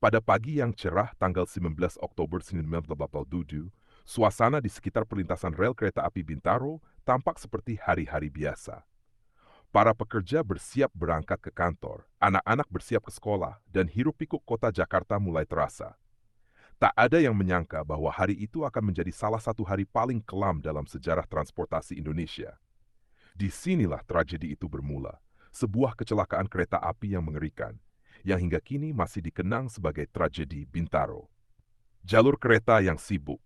Pada pagi yang cerah tanggal 19 Oktober 1987, suasana di sekitar perlintasan rel kereta api Bintaro tampak seperti hari-hari biasa. Para pekerja bersiap berangkat ke kantor, anak-anak bersiap ke sekolah, dan hiruk-pikuk kota Jakarta mulai terasa. Tak ada yang menyangka bahwa hari itu akan menjadi salah satu hari paling kelam dalam sejarah transportasi Indonesia. Disinilah tragedi itu bermula, sebuah kecelakaan kereta api yang mengerikan, yang hingga kini masih dikenang sebagai tragedi Bintaro. Jalur kereta yang sibuk.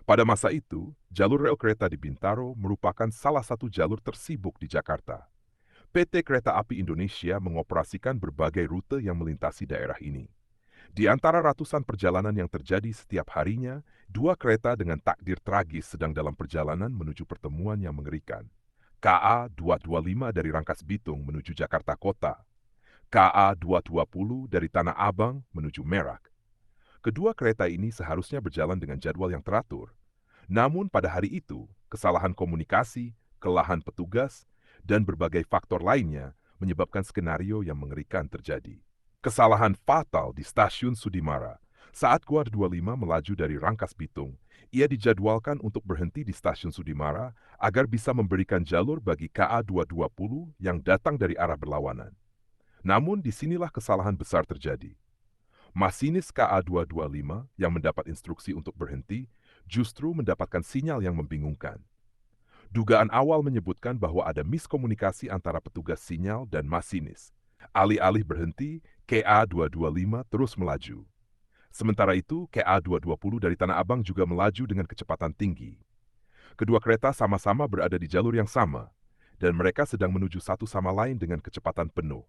Pada masa itu, jalur rel kereta di Bintaro merupakan salah satu jalur tersibuk di Jakarta. PT Kereta Api Indonesia mengoperasikan berbagai rute yang melintasi daerah ini. Di antara ratusan perjalanan yang terjadi setiap harinya, dua kereta dengan takdir tragis sedang dalam perjalanan menuju pertemuan yang mengerikan. KA 225 dari Rangkas Bitung menuju Jakarta Kota, KA 220 dari Tanah Abang menuju Merak. Kedua kereta ini seharusnya berjalan dengan jadwal yang teratur. Namun pada hari itu, kesalahan komunikasi, kelelahan petugas, dan berbagai faktor lainnya menyebabkan skenario yang mengerikan terjadi. Kesalahan fatal di stasiun Sudimara. Saat Kuar 25 melaju dari Rangkas Bitung, ia dijadwalkan untuk berhenti di stasiun Sudimara agar bisa memberikan jalur bagi KA 220 yang datang dari arah berlawanan. Namun disinilah kesalahan besar terjadi. Masinis KA 225 yang mendapat instruksi untuk berhenti justru mendapatkan sinyal yang membingungkan. Dugaan awal menyebutkan bahwa ada miskomunikasi antara petugas sinyal dan masinis. Alih-alih berhenti, KA 225 terus melaju. Sementara itu, KA 220 dari Tanah Abang juga melaju dengan kecepatan tinggi. Kedua kereta sama-sama berada di jalur yang sama, dan mereka sedang menuju satu sama lain dengan kecepatan penuh.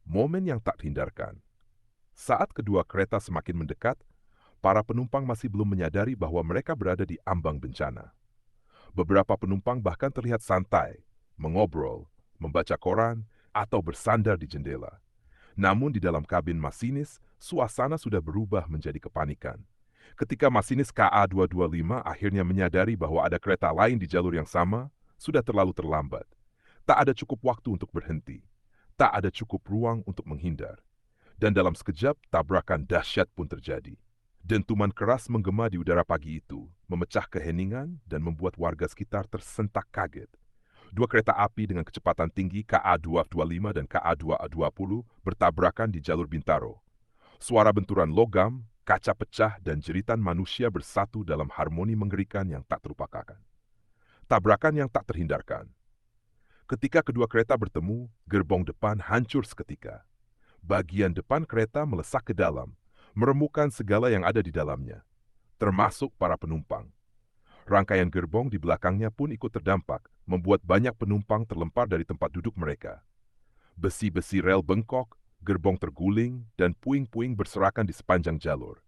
Momen yang tak terhindarkan. Saat kedua kereta semakin mendekat, para penumpang masih belum menyadari bahwa mereka berada di ambang bencana. Beberapa penumpang bahkan terlihat santai, mengobrol, membaca koran, atau bersandar di jendela. Namun di dalam kabin masinis, suasana sudah berubah menjadi kepanikan. Ketika masinis KA 225 akhirnya menyadari bahwa ada kereta lain di jalur yang sama, sudah terlalu terlambat. Tak ada cukup waktu untuk berhenti. Tak ada cukup ruang untuk menghindar. Dan dalam sekejap, tabrakan dahsyat pun terjadi. Dentuman keras menggema di udara pagi itu, memecah keheningan dan membuat warga sekitar tersentak kaget. Dua kereta api dengan kecepatan tinggi KA 225 dan KA 220 bertabrakan di jalur Bintaro. Suara benturan logam, kaca pecah, dan jeritan manusia bersatu dalam harmoni mengerikan yang tak terlupakan. Tabrakan yang tak terhindarkan. Ketika kedua kereta bertemu, gerbong depan hancur seketika. Bagian depan kereta melesak ke dalam, meremukkan segala yang ada di dalamnya, termasuk para penumpang. Rangkaian gerbong di belakangnya pun ikut terdampak, membuat banyak penumpang terlempar dari tempat duduk mereka. Besi-besi rel bengkok, gerbong terguling, dan puing-puing berserakan di sepanjang jalur.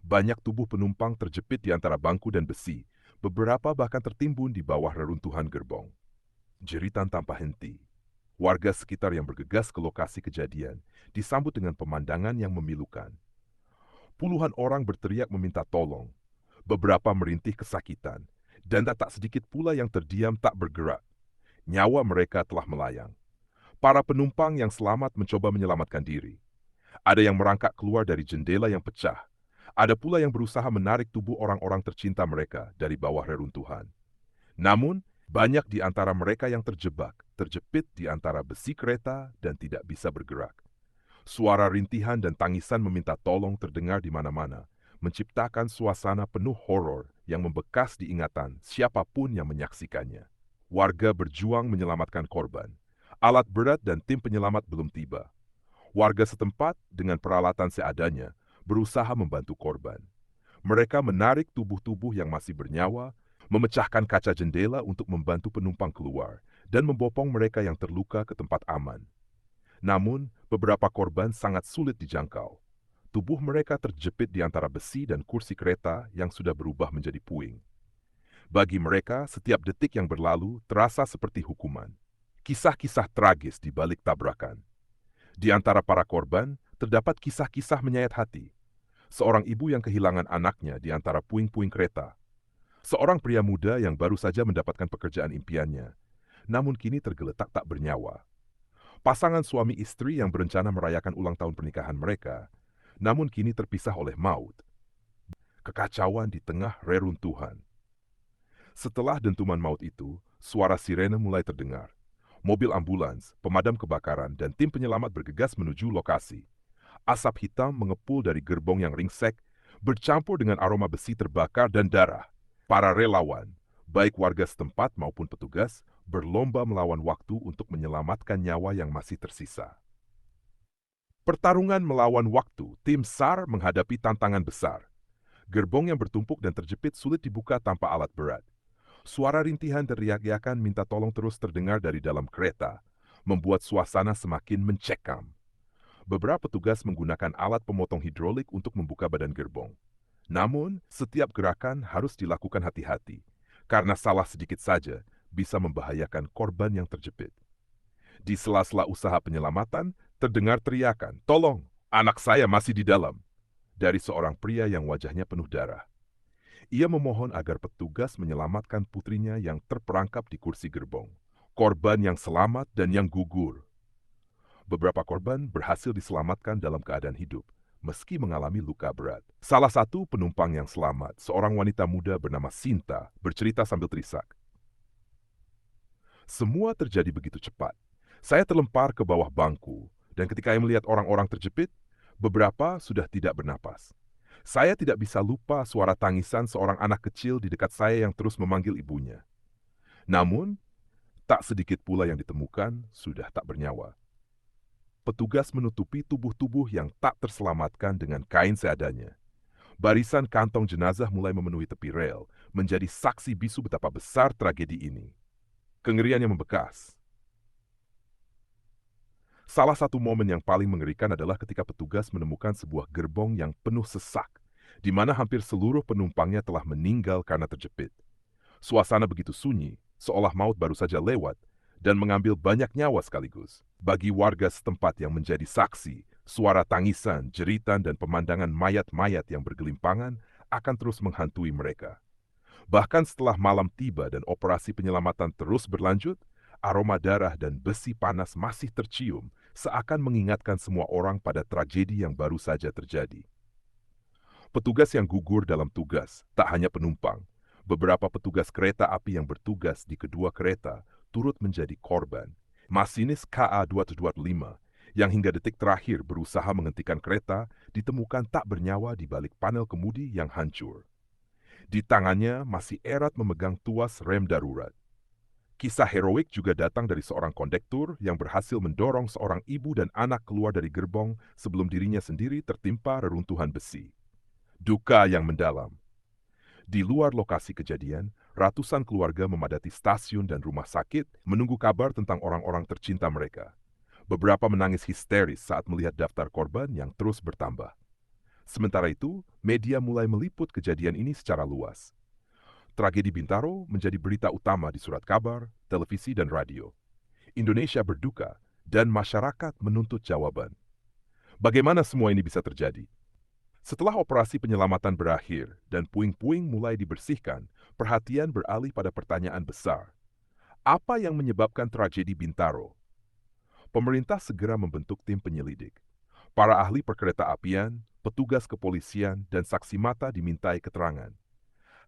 Banyak tubuh penumpang terjepit di antara bangku dan besi, beberapa bahkan tertimbun di bawah reruntuhan gerbong. Jeritan tanpa henti. Warga sekitar yang bergegas ke lokasi kejadian disambut dengan pemandangan yang memilukan. Puluhan orang berteriak meminta tolong. Beberapa merintih kesakitan, dan tak sedikit pula yang terdiam tak bergerak. Nyawa mereka telah melayang. Para penumpang yang selamat mencoba menyelamatkan diri. Ada yang merangkak keluar dari jendela yang pecah. Ada pula yang berusaha menarik tubuh orang-orang tercinta mereka dari bawah reruntuhan. Namun, banyak di antara mereka yang terjepit di antara besi kereta dan tidak bisa bergerak. Suara rintihan dan tangisan meminta tolong terdengar di mana-mana, menciptakan suasana penuh horor yang membekas di ingatan siapapun yang menyaksikannya. Warga berjuang menyelamatkan korban. Alat berat dan tim penyelamat belum tiba. Warga setempat dengan peralatan seadanya berusaha membantu korban. Mereka menarik tubuh-tubuh yang masih bernyawa, memecahkan kaca jendela untuk membantu penumpang keluar, dan membopong mereka yang terluka ke tempat aman. Namun, beberapa korban sangat sulit dijangkau. Tubuh mereka terjepit di antara besi dan kursi kereta yang sudah berubah menjadi puing. Bagi mereka, setiap detik yang berlalu terasa seperti hukuman. Kisah-kisah tragis di balik tabrakan. Di antara para korban, terdapat kisah-kisah menyayat hati. Seorang ibu yang kehilangan anaknya di antara puing-puing kereta. Seorang pria muda yang baru saja mendapatkan pekerjaan impiannya, namun kini tergeletak tak bernyawa. Pasangan suami istri yang berencana merayakan ulang tahun pernikahan mereka, namun kini terpisah oleh maut. Kekacauan di tengah reruntuhan. Setelah dentuman maut itu, suara sirene mulai terdengar. Mobil ambulans, pemadam kebakaran, dan tim penyelamat bergegas menuju lokasi. Asap hitam mengepul dari gerbong yang ringsek, bercampur dengan aroma besi terbakar dan darah. Para relawan, baik warga setempat maupun petugas, berlomba melawan waktu untuk menyelamatkan nyawa yang masih tersisa. Pertarungan melawan waktu, tim SAR menghadapi tantangan besar. Gerbong yang bertumpuk dan terjepit sulit dibuka tanpa alat berat. Suara rintihan dan riak-riakan minta tolong terus terdengar dari dalam kereta, membuat suasana semakin mencekam. Beberapa petugas menggunakan alat pemotong hidrolik untuk membuka badan gerbong. Namun, setiap gerakan harus dilakukan hati-hati, karena salah sedikit saja bisa membahayakan korban yang terjepit. Di sela-sela usaha penyelamatan, terdengar teriakan, "Tolong, anak saya masih di dalam," dari seorang pria yang wajahnya penuh darah. Ia memohon agar petugas menyelamatkan putrinya yang terperangkap di kursi gerbong. Korban yang selamat dan yang gugur. Beberapa korban berhasil diselamatkan dalam keadaan hidup, meski mengalami luka berat. Salah satu penumpang yang selamat, seorang wanita muda bernama Sinta, bercerita sambil terisak. Semua terjadi begitu cepat. Saya terlempar ke bawah bangku, dan ketika saya melihat orang-orang terjepit, beberapa sudah tidak bernapas. Saya tidak bisa lupa suara tangisan seorang anak kecil di dekat saya yang terus memanggil ibunya. Namun, tak sedikit pula yang ditemukan sudah tak bernyawa. Petugas menutupi tubuh-tubuh yang tak terselamatkan dengan kain seadanya. Barisan kantong jenazah mulai memenuhi tepi rel, menjadi saksi bisu betapa besar tragedi ini. Kengerian yang membekas. Salah satu momen yang paling mengerikan adalah ketika petugas menemukan sebuah gerbong yang penuh sesak, di mana hampir seluruh penumpangnya telah meninggal karena terjepit. Suasana begitu sunyi, seolah maut baru saja lewat, dan mengambil banyak nyawa sekaligus. Bagi warga setempat yang menjadi saksi, suara tangisan, jeritan, dan pemandangan mayat-mayat yang bergelimpangan akan terus menghantui mereka. Bahkan setelah malam tiba dan operasi penyelamatan terus berlanjut, aroma darah dan besi panas masih tercium, seakan mengingatkan semua orang pada tragedi yang baru saja terjadi. Petugas yang gugur dalam tugas, tak hanya penumpang, beberapa petugas kereta api yang bertugas di kedua kereta turut menjadi korban. Masinis KA-225 yang hingga detik terakhir berusaha menghentikan kereta ditemukan tak bernyawa di balik panel kemudi yang hancur. Di tangannya masih erat memegang tuas rem darurat. Kisah heroik juga datang dari seorang kondektur yang berhasil mendorong seorang ibu dan anak keluar dari gerbong sebelum dirinya sendiri tertimpa reruntuhan besi. Duka yang mendalam. Di luar lokasi kejadian, ratusan keluarga memadati stasiun dan rumah sakit menunggu kabar tentang orang-orang tercinta mereka. Beberapa menangis histeris saat melihat daftar korban yang terus bertambah. Sementara itu, media mulai meliput kejadian ini secara luas. Tragedi Bintaro menjadi berita utama di surat kabar, televisi, dan radio. Indonesia berduka, dan masyarakat menuntut jawaban. Bagaimana semua ini bisa terjadi? Setelah operasi penyelamatan berakhir dan puing-puing mulai dibersihkan, perhatian beralih pada pertanyaan besar. Apa yang menyebabkan tragedi Bintaro? Pemerintah segera membentuk tim penyelidik. Para ahli perkereta-apian, petugas kepolisian, dan saksi mata dimintai keterangan.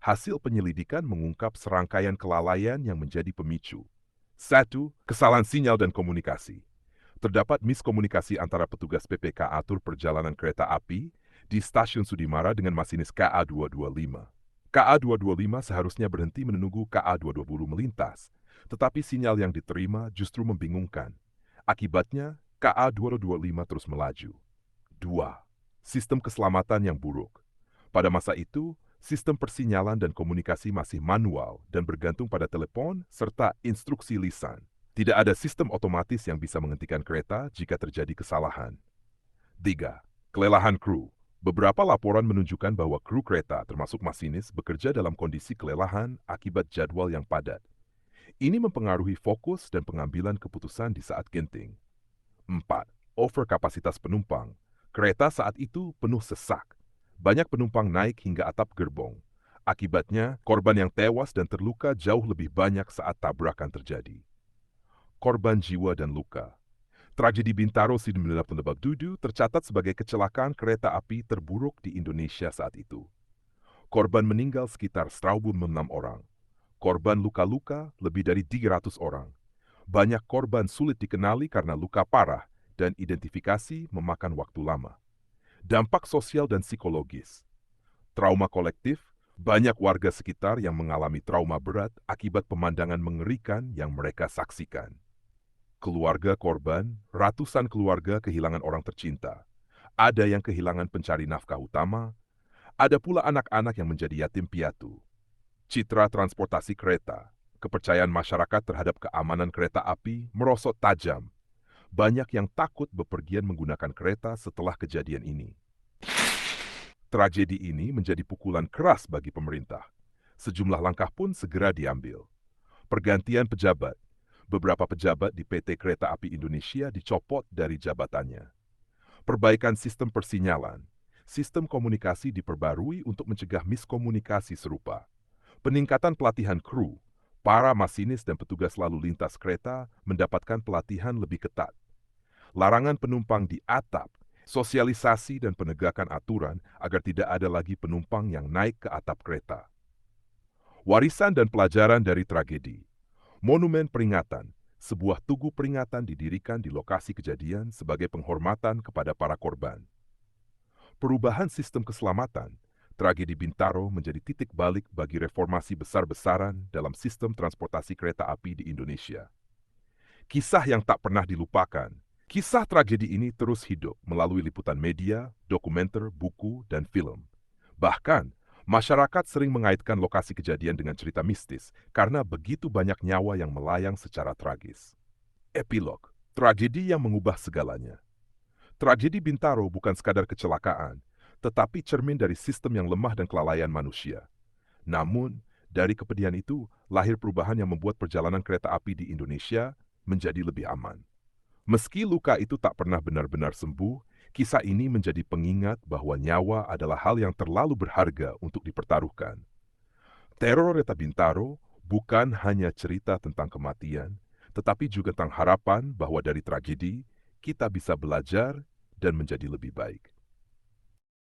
Hasil penyelidikan mengungkap serangkaian kelalaian yang menjadi pemicu. 1. Kesalahan sinyal dan komunikasi. Terdapat miskomunikasi antara petugas PPK atur perjalanan kereta api di stasiun Sudimara dengan masinis KA225. KA225 seharusnya berhenti menunggu KA220 melintas, tetapi sinyal yang diterima justru membingungkan. Akibatnya, KA225 terus melaju. 2. Sistem keselamatan yang buruk. Pada masa itu, sistem persinyalan dan komunikasi masih manual dan bergantung pada telepon serta instruksi lisan. Tidak ada sistem otomatis yang bisa menghentikan kereta jika terjadi kesalahan. 3. Kelelahan kru. Beberapa laporan menunjukkan bahwa kru kereta termasuk masinis bekerja dalam kondisi kelelahan akibat jadwal yang padat. Ini mempengaruhi fokus dan pengambilan keputusan di saat genting. 4. Overkapasitas penumpang. Kereta saat itu penuh sesak. Banyak penumpang naik hingga atap gerbong. Akibatnya, korban yang tewas dan terluka jauh lebih banyak saat tabrakan terjadi. Korban jiwa dan luka. Tragedi Bintaro 1987 tercatat sebagai kecelakaan kereta api terburuk di Indonesia saat itu. Korban meninggal sekitar 1.006 orang. Korban luka-luka lebih dari 300 orang. Banyak korban sulit dikenali karena luka parah dan identifikasi memakan waktu lama. Dampak sosial dan psikologis. Trauma kolektif, banyak warga sekitar yang mengalami trauma berat akibat pemandangan mengerikan yang mereka saksikan. Keluarga korban, ratusan keluarga kehilangan orang tercinta. Ada yang kehilangan pencari nafkah utama, ada pula anak-anak yang menjadi yatim piatu. Citra transportasi kereta, kepercayaan masyarakat terhadap keamanan kereta api merosot tajam. Banyak yang takut bepergian menggunakan kereta setelah kejadian ini. Tragedi ini menjadi pukulan keras bagi pemerintah. Sejumlah langkah pun segera diambil. Pergantian pejabat. Beberapa pejabat di PT Kereta Api Indonesia dicopot dari jabatannya. Perbaikan sistem persinyalan. Sistem komunikasi diperbarui untuk mencegah miskomunikasi serupa. Peningkatan pelatihan kru. Para masinis dan petugas lalu lintas kereta mendapatkan pelatihan lebih ketat. Larangan penumpang di atap, sosialisasi dan penegakan aturan agar tidak ada lagi penumpang yang naik ke atap kereta. Warisan dan pelajaran dari tragedi. Monumen peringatan, sebuah tugu peringatan didirikan di lokasi kejadian sebagai penghormatan kepada para korban. Perubahan sistem keselamatan, tragedi Bintaro menjadi titik balik bagi reformasi besar-besaran dalam sistem transportasi kereta api di Indonesia. Kisah yang tak pernah dilupakan. Kisah tragedi ini terus hidup melalui liputan media, dokumenter, buku, dan film. Bahkan, masyarakat sering mengaitkan lokasi kejadian dengan cerita mistis karena begitu banyak nyawa yang melayang secara tragis. Epilog, tragedi yang mengubah segalanya. Tragedi Bintaro bukan sekadar kecelakaan, tetapi cermin dari sistem yang lemah dan kelalaian manusia. Namun, dari kepedihan itu, lahir perubahan yang membuat perjalanan kereta api di Indonesia menjadi lebih aman. Meski luka itu tak pernah benar-benar sembuh, kisah ini menjadi pengingat bahwa nyawa adalah hal yang terlalu berharga untuk dipertaruhkan. Teror Kereta Bintaro bukan hanya cerita tentang kematian, tetapi juga tentang harapan bahwa dari tragedi kita bisa belajar dan menjadi lebih baik.